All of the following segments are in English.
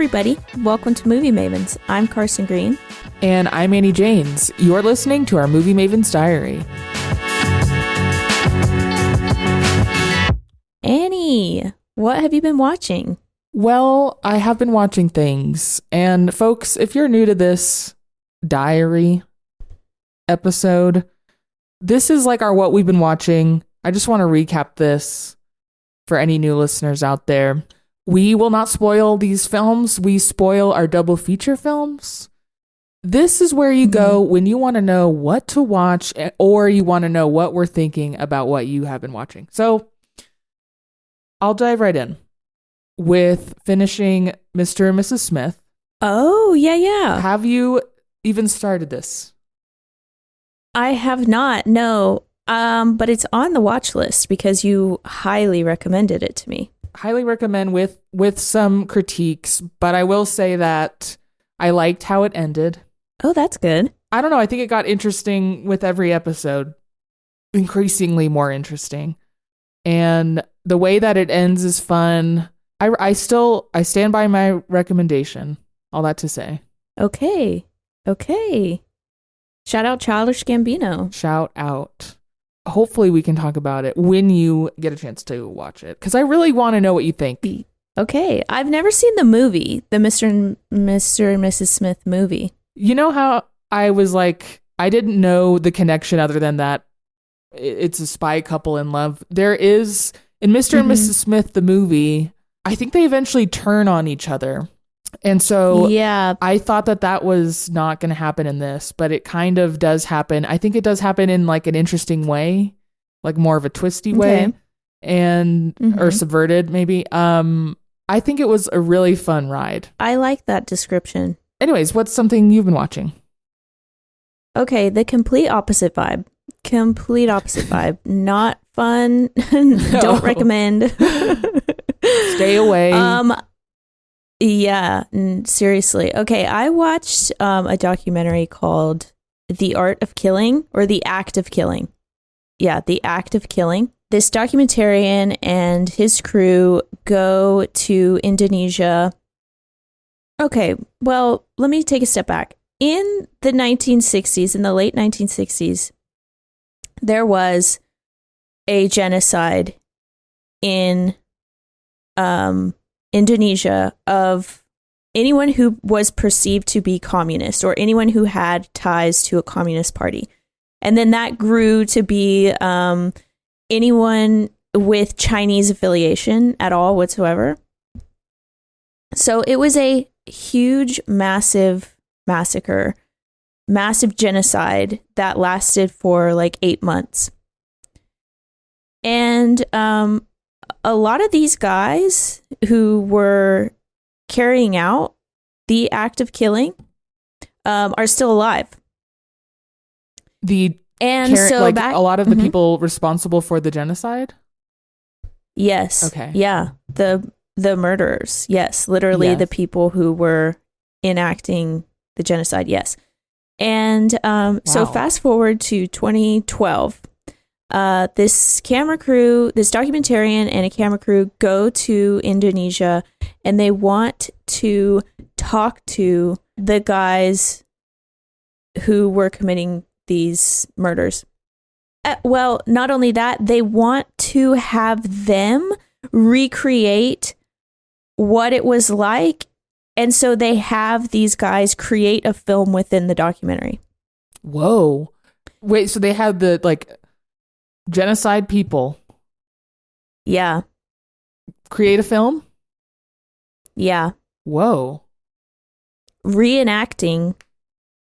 everybody. Welcome to Movie Mavens. I'm Carson Green. And I'm Annie Janes. You're listening to our Movie Mavens Diary. Annie, what have you been watching? Well, I have been watching things. And folks, if you're new to this diary episode, this is like our what we've been watching. I just want to recap this for any new listeners out there. We will not spoil these films. We spoil our double feature films. This is where you go when you want to know what to watch or you want to know what we're thinking about what you have been watching. So I'll dive right in with finishing Mr. and Mrs. Smith. Oh, yeah. Have you even started this? I have not, no. But it's on the watch list because you highly recommended it to me. Highly recommend with some critiques, but I will say that I liked how it ended. Oh, that's good. I don't know. I think it got interesting with every episode, increasingly more interesting. And the way that it ends is fun. I stand by my recommendation. All that to say. Okay. Shout out Childish Gambino. Shout out. Hopefully we can talk about it when you get a chance to watch it, because I really want to know what you think. Okay. I've never seen the movie, the Mr. and Mrs. Smith movie. You know how I was like, I didn't know the connection other than that it's a spy couple in love. There is, in Mr. and Mrs. Smith, the movie, I think they eventually turn on each other. And so yeah, I thought that was not going to happen in this, but it kind of does happen. I think it does happen in like an interesting way, like more of a twisty way and or subverted maybe. I think it was a really fun ride. I like that description. Anyways, what's something you've been watching? Okay, the complete opposite vibe. Not fun. Don't recommend. Stay away. Yeah, seriously. Okay, I watched a documentary called The Art of Killing, or The Act of Killing. Yeah, The Act of Killing. This documentarian and his crew go to Indonesia. Okay, well, let me take a step back. In the 1960s, in the late 1960s, there was a genocide in Indonesia of anyone who was perceived to be communist or anyone who had ties to a communist party. And then that grew to be anyone with Chinese affiliation at all whatsoever. So it was a huge, massive massacre, massive genocide that lasted for like 8 months. And a lot of these guys who were carrying out the act of killing are still alive. A lot of the people responsible for the genocide? Yes. Okay. Yeah. The murderers. Yes. Literally the people who were enacting the genocide. Yes. And so fast forward to 2012. This documentarian and a camera crew go to Indonesia and they want to talk to the guys who were committing these murders. Well, not only that, they want to have them recreate what it was like. And so they have these guys create a film within the documentary. Whoa. Wait, so they had the genocide people. Yeah. Create a film? Yeah. Whoa. Reenacting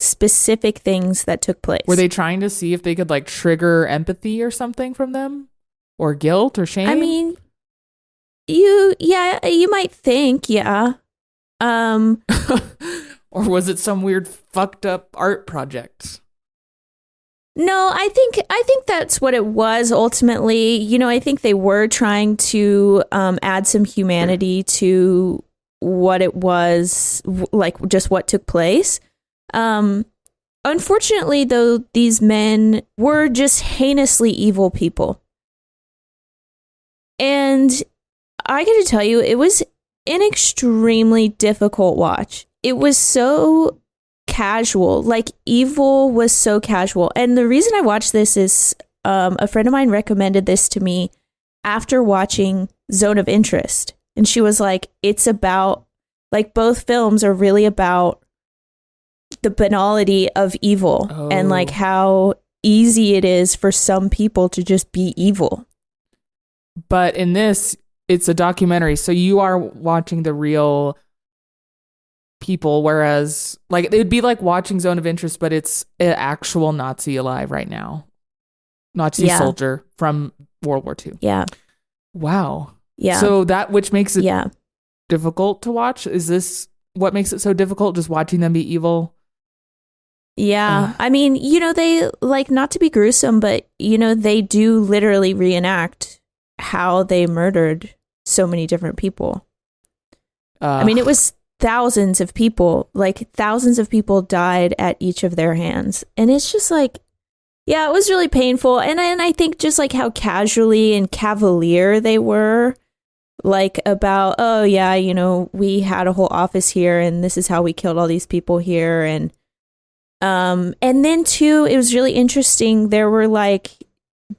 specific things that took place. Were they trying to see if they could trigger empathy or something from them? Or guilt or shame? I mean, you might think, yeah. Or was it some weird fucked up art project? No, I think that's what it was ultimately. I think they were trying to add some humanity to what it was, just what took place. Unfortunately, though, these men were just heinously evil people. And I got to tell you, it was an extremely difficult watch. It was so casual. Like, evil was so casual. And the reason I watched this is a friend of mine recommended this to me after watching Zone of Interest. And she was like, it's about, like, both films are really about the banality of evil and like how easy it is for some people to just be evil. But in this, it's a documentary, so you are watching the real people, whereas like it would be like watching Zone of Interest, but it's an actual Nazi alive right now. Nazi soldier from World War II. Yeah. Wow. Yeah. So that, which makes it difficult to watch? Is this what makes it so difficult, just watching them be evil? Yeah. I mean, you know, they, like, not to be gruesome, but, you know, they do literally reenact how they murdered so many different people. I mean, it was thousands of people. Like, thousands of people died at each of their hands. And it's just like, yeah, it was really painful. And I think just like how casually and cavalier they were, like, about, oh yeah, you know, we had a whole office here and this is how we killed all these people here. And then too, it was really interesting. There were like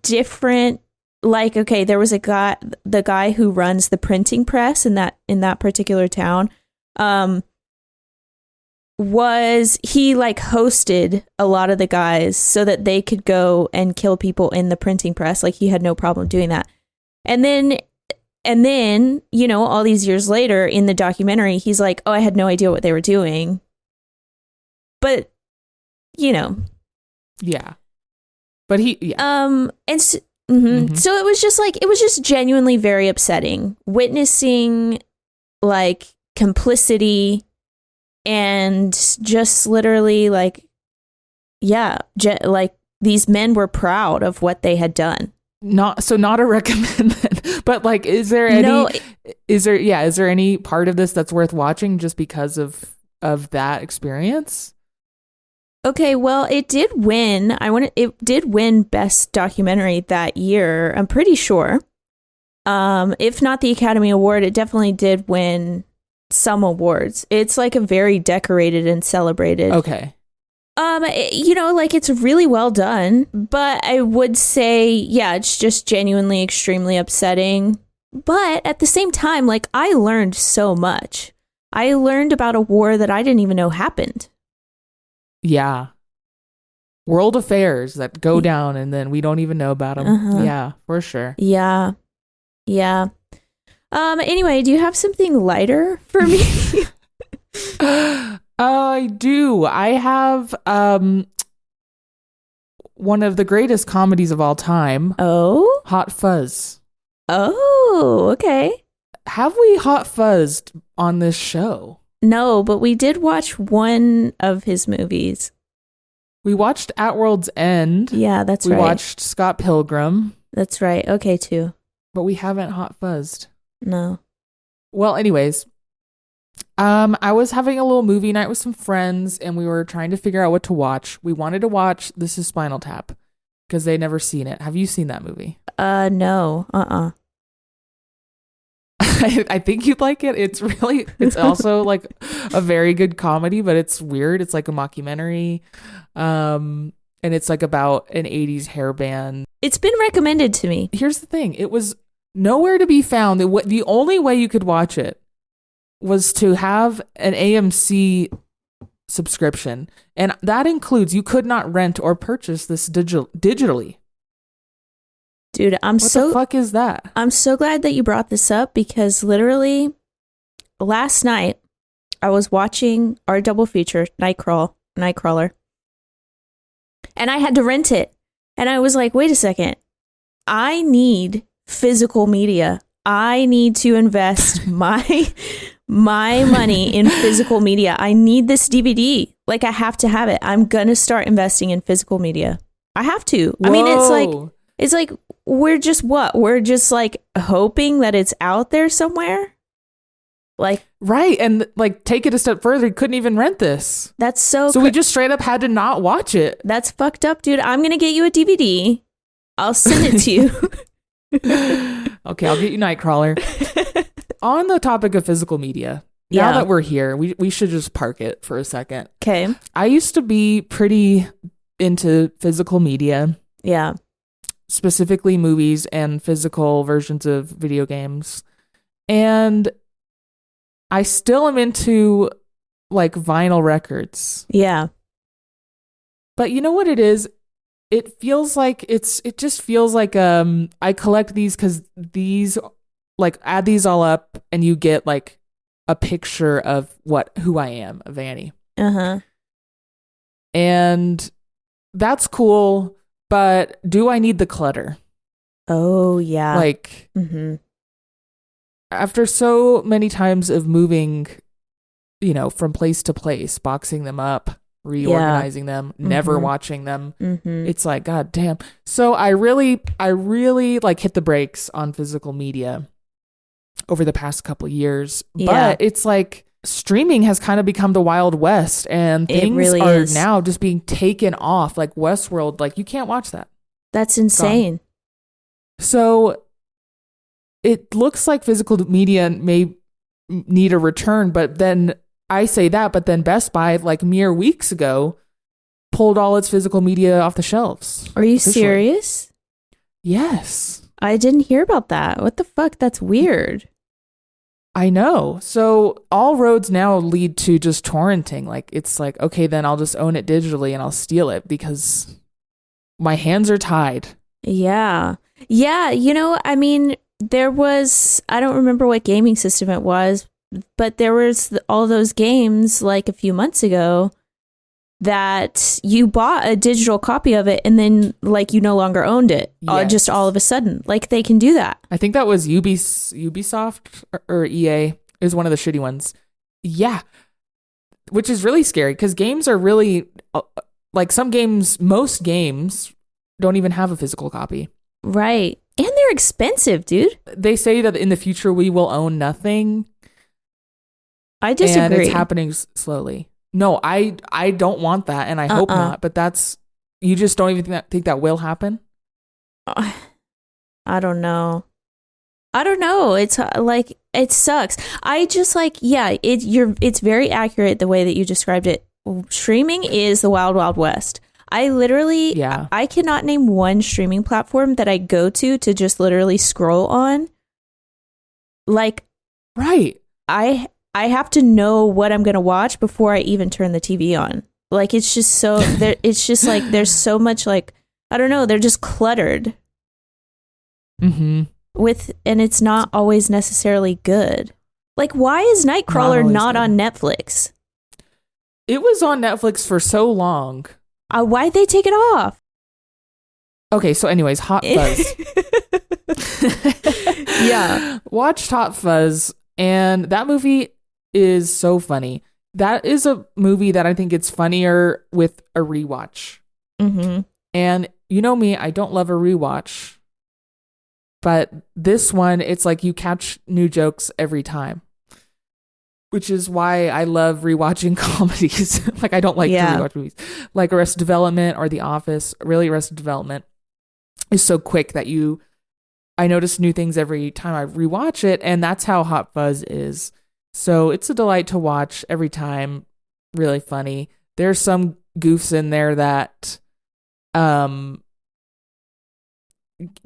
different, like, okay, there was the guy who runs the printing press in that particular town, he like hosted a lot of the guys so that they could go and kill people in the printing press. Like, he had no problem doing that. And then, you know, all these years later in the documentary, he's like, oh, I had no idea what they were doing. But, you know. Yeah. But and so, so it was just genuinely very upsetting witnessing like complicity and just literally like, like these men were proud of what they had done. Not a recommend, but like, is there any part of this that's worth watching just because of that experience? Okay, well, it did win. It did win Best Documentary that year, I'm pretty sure. If not the Academy Award, it definitely did win some awards. It's like a very decorated and celebrated. Okay. You know, like, it's really well done, but I would say, yeah, it's just genuinely extremely upsetting. But at the same time, like, I learned so much. I learned about a war that I didn't even know happened. Yeah. World affairs that go down and then we don't even know about them. Yeah, for sure. Yeah. Yeah. Anyway, do you have something lighter for me? I do. I have one of the greatest comedies of all time. Oh? Hot Fuzz. Oh, okay. Have we hot fuzzed on this show? No, but we did watch one of his movies. We watched At World's End. Yeah, right. We watched Scott Pilgrim. That's right. Okay, too. But we haven't hot fuzzed. No. Well, anyways, I was having a little movie night with some friends and we were trying to figure out what to watch. We wanted to watch This Is Spinal Tap because they'd never seen it. Have you seen that movie? No. I think you'd like it. It's also like a very good comedy, but it's weird. It's like a mockumentary. And it's like about an 80s hair band. It's been recommended to me. Here's the thing. It was nowhere to be found. The only way you could watch it was to have an AMC subscription. And that includes you could not rent or purchase this digitally. Dude, what the fuck is that? I'm so glad that you brought this up because literally last night I was watching our double feature, Nightcrawler, and I had to rent it. And I was like, wait a second. I need physical media. I need to invest my money in physical media. I need this DVD. Like, I have to have it. I'm going to start investing in physical media. I have to. Whoa. I mean, it's like we're just like hoping that it's out there somewhere. Like, right. And like, take it a step further. You couldn't even rent this. That's so we just straight up had to not watch it. That's fucked up, dude. I'm going to get you a DVD. I'll send it to you. Okay, I'll get you Nightcrawler. on the topic of physical media, now that we're here, we should just park it for a second. Okay. I used to be pretty into physical media. Yeah. Specifically movies and physical versions of video games. And I still am into like vinyl records. Yeah. But you know what it is? It feels like it just feels like I collect these because these, like, add these all up and you get like a picture of who I am, of Annie. Uh-huh. And that's cool, but do I need the clutter? Oh, yeah. Like, after so many times of moving, from place to place, boxing them up, reorganizing them, never watching them, it's like, God damn. So I really like hit the brakes on physical media over the past couple years. But it's like streaming has kind of become the Wild West, and things really are now just being taken off. Like Westworld, like you can't watch that. That's insane. So it looks like physical media may need a return, but then I say that, but then Best Buy, like mere weeks ago, pulled all its physical media off the shelves. Are you serious? Yes. I didn't hear about that. What the fuck? That's weird. I know. So all roads now lead to just torrenting. Like, it's like, okay, then I'll just own it digitally and I'll steal it because my hands are tied. Yeah. Yeah. I mean, there was, I don't remember what gaming system it was, but there was all those games like a few months ago that you bought a digital copy of it and then like you no longer owned it. Just all of a sudden. Like they can do that. I think that was Ubisoft or EA is one of the shitty ones. Yeah. Which is really scary because games are really like most games don't even have a physical copy. Right. And they're expensive, dude. They say that in the future we will own nothing. I disagree. And it's happening slowly. No, I don't want that, and I hope not. But you just don't even think that will happen? I don't know. It's like, it sucks. I just like, it's very accurate the way that you described it. Streaming is the wild, wild west. I literally, I cannot name one streaming platform that I go to just literally scroll on. Like, right. I have to know what I'm going to watch before I even turn the TV on. Like, it's just so, it's just like, there's so much like, I don't know, they're just cluttered. And it's not always necessarily good. Like, why is Nightcrawler not on Netflix? It was on Netflix for so long. Why'd they take it off? Okay, so anyways, Hot Fuzz. Yeah. Watched Hot Fuzz, and that movie is so funny. That is a movie that I think it's funnier with a rewatch. And you know me, I don't love a rewatch. But this one, it's like you catch new jokes every time. Which is why I love rewatching comedies. Like, I don't like to rewatch movies. Like Arrested Development or The Office. Really, Arrested Development is so quick that I notice new things every time I rewatch it. And that's how Hot Fuzz is. So it's a delight to watch every time. Really funny. There's some goofs in there that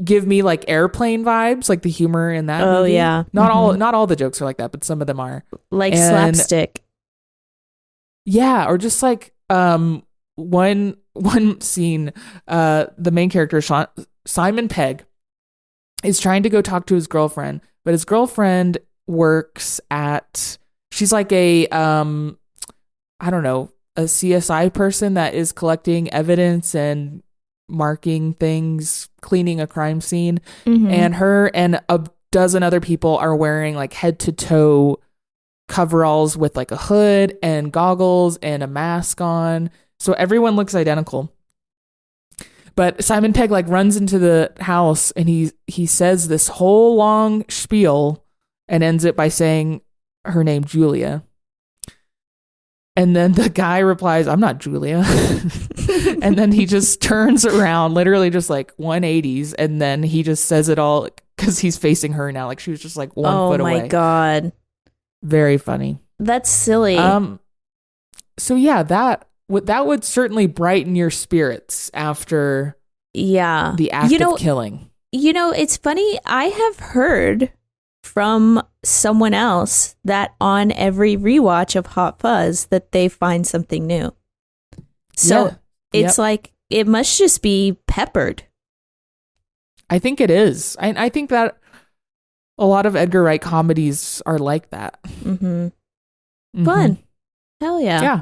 give me like Airplane vibes, like the humor in that movie. Yeah. Not all the jokes are like that, but some of them are. Like slapstick. Yeah, or just like one scene, the main character, Simon Pegg, is trying to go talk to his girlfriend, but his girlfriend works at, she's like a I don't know, a CSI person that is collecting evidence and marking things, cleaning a crime scene. And her and a dozen other people are wearing like head to toe coveralls with like a hood and goggles and a mask on. So everyone looks identical. But Simon Pegg like runs into the house and he says this whole long spiel and ends it by saying her name, Julia. And then the guy replies, "I'm not Julia." And then he just turns around, literally just like 180s, and then he just says it all because he's facing her now. Like she was just like 1 foot away. Oh my God. Very funny. That's silly. So yeah, that would certainly brighten your spirits after the act of killing. You know, it's funny. I have heard from someone else that on every rewatch of Hot Fuzz that they find something new. So it's like, it must just be peppered. I think it is. I think that a lot of Edgar Wright comedies are like that. Fun. Hell yeah. Yeah.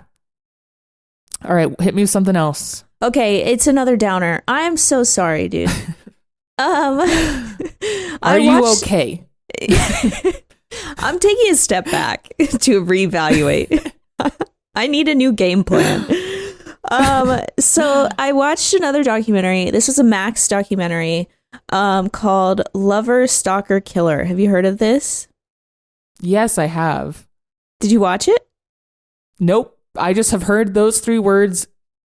All right, hit me with something else. Okay, it's another downer. I'm so sorry, dude. Are you okay? I'm taking a step back to reevaluate. I need a new game plan. So I watched another documentary. This was a Max documentary called Lover, Stalker, Killer. Have you heard of this? Yes, I have. Did you watch it? Nope. I just have heard those 3 words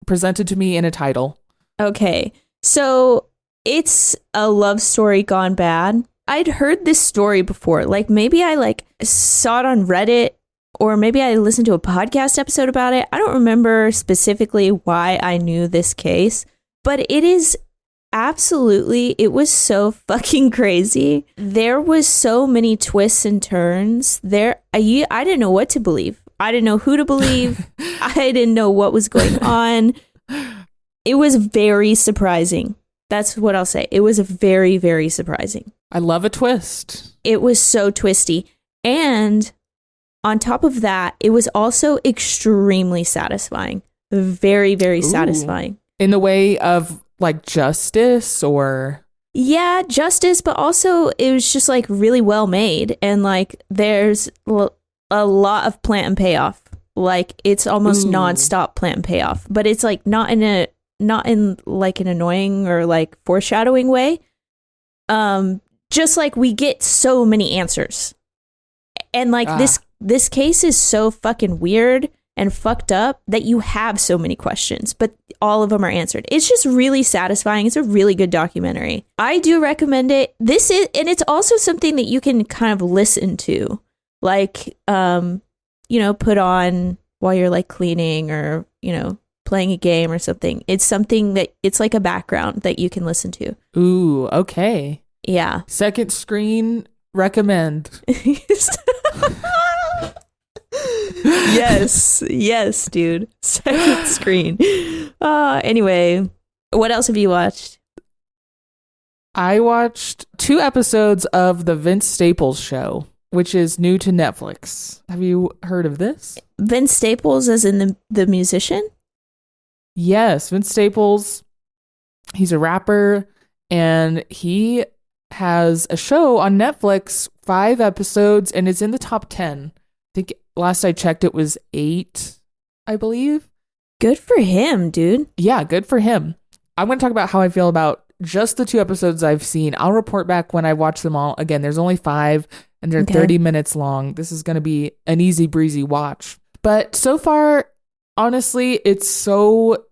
presented to me in a title. Okay. So it's a love story gone bad. I'd heard this story before. Like maybe I saw it on Reddit, or maybe I listened to a podcast episode about it. I don't remember specifically why I knew this case, but it is absolutely, it was so fucking crazy. There was so many twists and turns there. I didn't know what to believe. I didn't know who to believe. I didn't know what was going on. It was very surprising. That's what I'll say. It was very, very surprising. I love a twist. It was so twisty. And on top of that, it was also extremely satisfying. Very, very satisfying. In the way of like justice or... Yeah, justice, but also it was just like really well made. And like there's a lot of plant and payoff. Like it's almost nonstop plant and payoff. But it's like not in like an annoying or like foreshadowing way. Just like we get so many answers. And like this case is so fucking weird and fucked up that you have so many questions, but all of them are answered. It's just really satisfying. It's a really good documentary. I do recommend it. And it's also something that you can kind of listen to, like, put on while you're like cleaning or, playing a game or something. It's something that it's like a background that you can listen to. Ooh, okay. Yeah. Second screen recommend. Yes, dude. Second screen. Anyway, what else have you watched? I watched 2 episodes of the Vince Staples show, which is new to Netflix. Have you heard of this? Vince Staples as in the musician? Yes, Vince Staples. He's a rapper, and he has a show on Netflix, 5 episodes, and it's in the top 10. I think last I checked it was 8, I believe. Good for him, dude. Yeah, good for him. I'm going to talk about how I feel about just the 2 episodes I've seen. I'll report back when I watch them all. Again, there's only 5 and they're 30 minutes long. This is going to be an easy breezy watch. But so far, honestly, it's so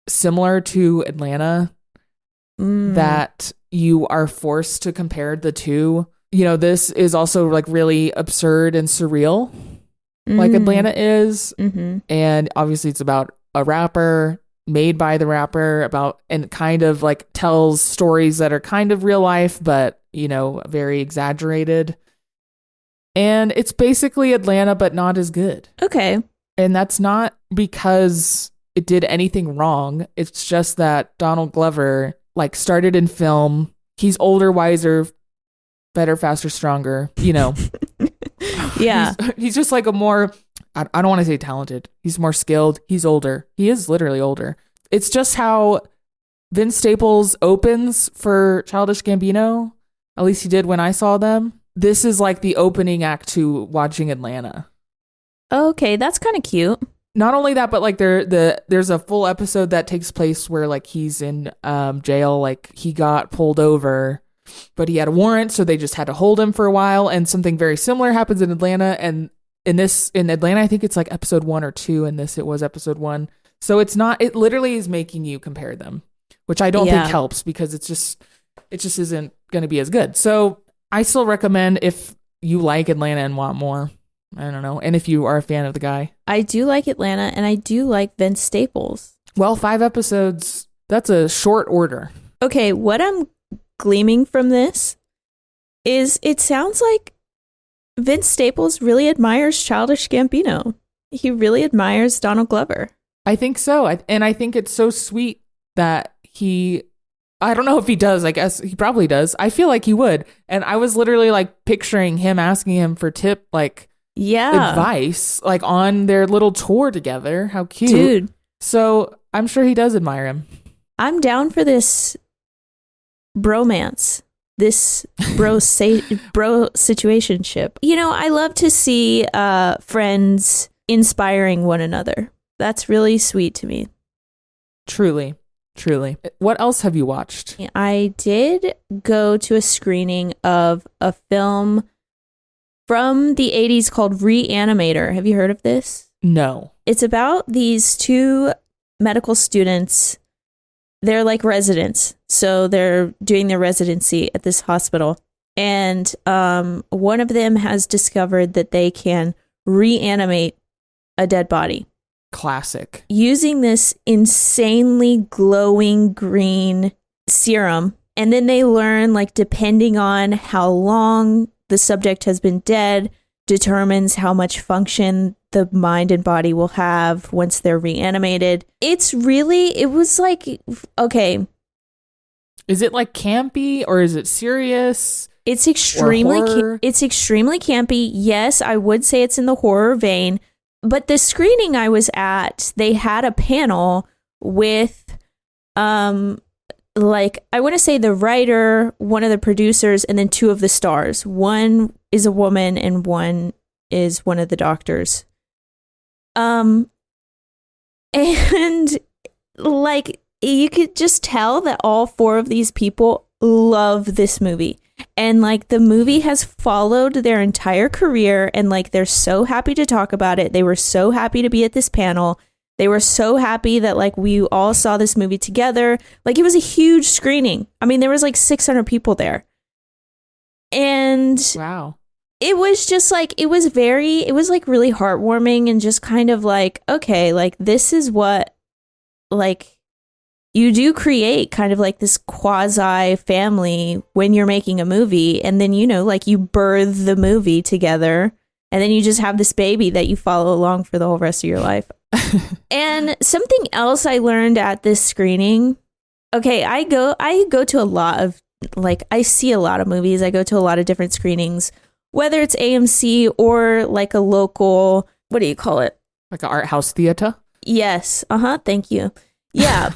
similar to Atlanta that you are forced to compare the 2. This is also like really absurd and surreal, like Atlanta is. And obviously it's about a rapper, made by the rapper, and kind of like tells stories that are kind of real life, but, very exaggerated. And it's basically Atlanta, but not as good. Okay. And that's not because it did anything wrong. It's just that Donald Glover like started in film. He's older, wiser, better, faster, stronger, Yeah. He's just like a more, I don't want to say talented. He's more skilled. He's older. He is literally older. It's just how Vince Staples opens for Childish Gambino. At least he did when I saw them. This is like the opening act to watching Atlanta. Okay, that's kind of cute. Not only that, but like there's a full episode that takes place where like he's in jail, like he got pulled over, but he had a warrant, so they just had to hold him for a while. And something very similar happens in Atlanta. And in Atlanta, I think it's like episode 1 or 2. In this, it was episode 1. So it literally is making you compare them, which I don't think helps because it just isn't going to be as good. So I still recommend if you like Atlanta and want more. I don't know. And if you are a fan of the guy. I do like Atlanta and I do like Vince Staples. Well, 5 episodes, that's a short order. Okay, what I'm gleaming from this is it sounds like Vince Staples really admires Childish Gambino. He really admires Donald Glover. I think so. And I think it's so sweet that I don't know if he does. I guess he probably does. I feel like he would. And I was literally like picturing him asking him for advice, like on their little tour together. How cute. Dude. So I'm sure he does admire him. I'm down for this bromance, this bro situationship. You know, I love to see friends inspiring one another. That's really sweet to me. Truly. What else have you watched? I did go to a screening of a film from the 80s called Reanimator. Have you heard of this? No. It's about these 2 medical students. They're like residents. So they're doing their residency at this hospital. And one of them has discovered that they can reanimate a dead body. Classic. Using this insanely glowing green serum. And then they learn, like, depending on how long the subject has been dead, determines how much function the mind and body will have once they're reanimated. It was like, okay. Is it like campy or is it serious? It's extremely campy. Yes, I would say it's in the horror vein. But the screening I was at, they had a panel with, like, I want to say the writer, one of the producers, and then 2 of the stars. One is a woman and one is one of the doctors. And like, you could just tell that all 4 of these people love this movie. And like the movie has followed their entire career and like they're so happy to talk about it. They were so happy to be at this panel. They were so happy that like we all saw this movie together. Like it was a huge screening. I mean, there was like 600 people there. And wow. It was just like, it was like really heartwarming and just kind of like, okay, like this is what like you do create kind of like this quasi family when you're making a movie. And then, you know, like you birth the movie together and then you just have this baby that you follow along for the whole rest of your life. And something else I learned at this screening. Okay, I go to a lot of like, I see a lot of movies. I go to a lot of different screenings, whether it's AMC or like a local, what do you call it? Like an art house theater? Yes. Thank you. Yeah.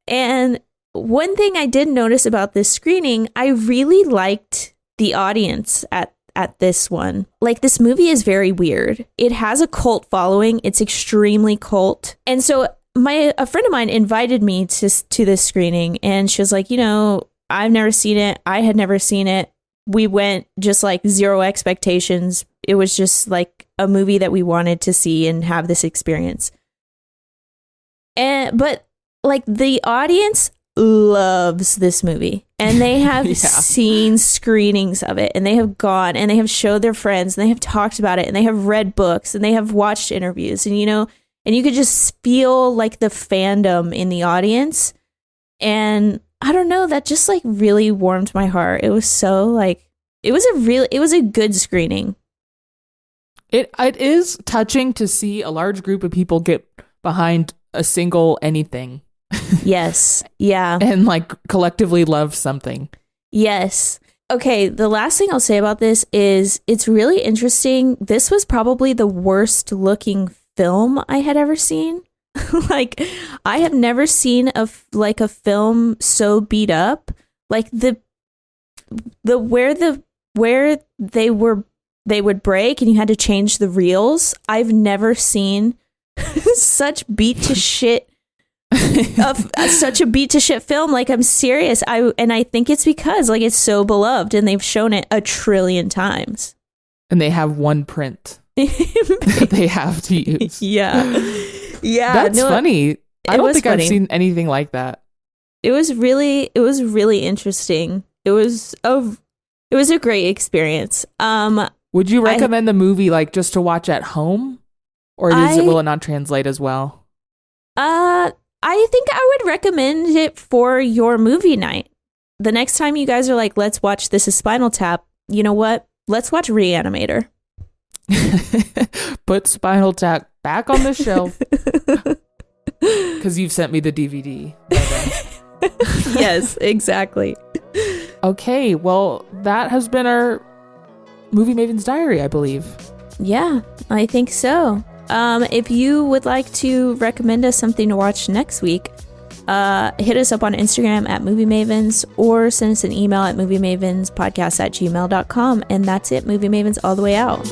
And one thing I did notice about this screening, I really liked the audience at this one. Like this movie is very weird. It has a cult following. It's extremely cult. And so a friend of mine invited me to this screening and she was like, you know, I've never seen it. I had never seen it. We went just like 0 expectations. It was just like a movie that we wanted to see and have this experience. But like the audience loves this movie and they have seen screenings of it and they have gone and they have showed their friends and they have talked about it and they have read books and they have watched interviews and, you know, and you could just feel like the fandom in the audience. And I don't know, that just like really warmed my heart. It was so like, it was a good screening. It is touching to see a large group of people get behind a single anything. Yes. Yeah. And like collectively love something. Yes. Okay. The last thing I'll say about this is it's really interesting. This was probably the worst looking film I had ever seen. Like I have never seen a film so beat up. Like where they would break and you had to change the reels. I've never seen such beat to shit of such a beat to shit film. Like I'm serious. I think it's because like it's so beloved and they've shown it 1 trillion times. And they have one print. they have to use. Yeah. That's funny. I don't think funny. I've seen anything like that. It was really interesting. It was a great experience. Would you recommend the movie like just to watch at home, or will it not translate as well? I think I would recommend it for your movie night. The next time you guys are like, let's watch This Is Spinal Tap, you know what? Let's watch Reanimator. Put Spinal Tap back on the shelf. Because you've sent me the DVD. Yes, exactly. Okay, well, that has been our Movie Maven's Diary, I believe. Yeah, I think so. If you would like to recommend us something to watch next week, hit us up on Instagram at Movie Mavens or send us an email at moviemavenspodcast@gmail.com. And that's it. Movie Mavens all the way out.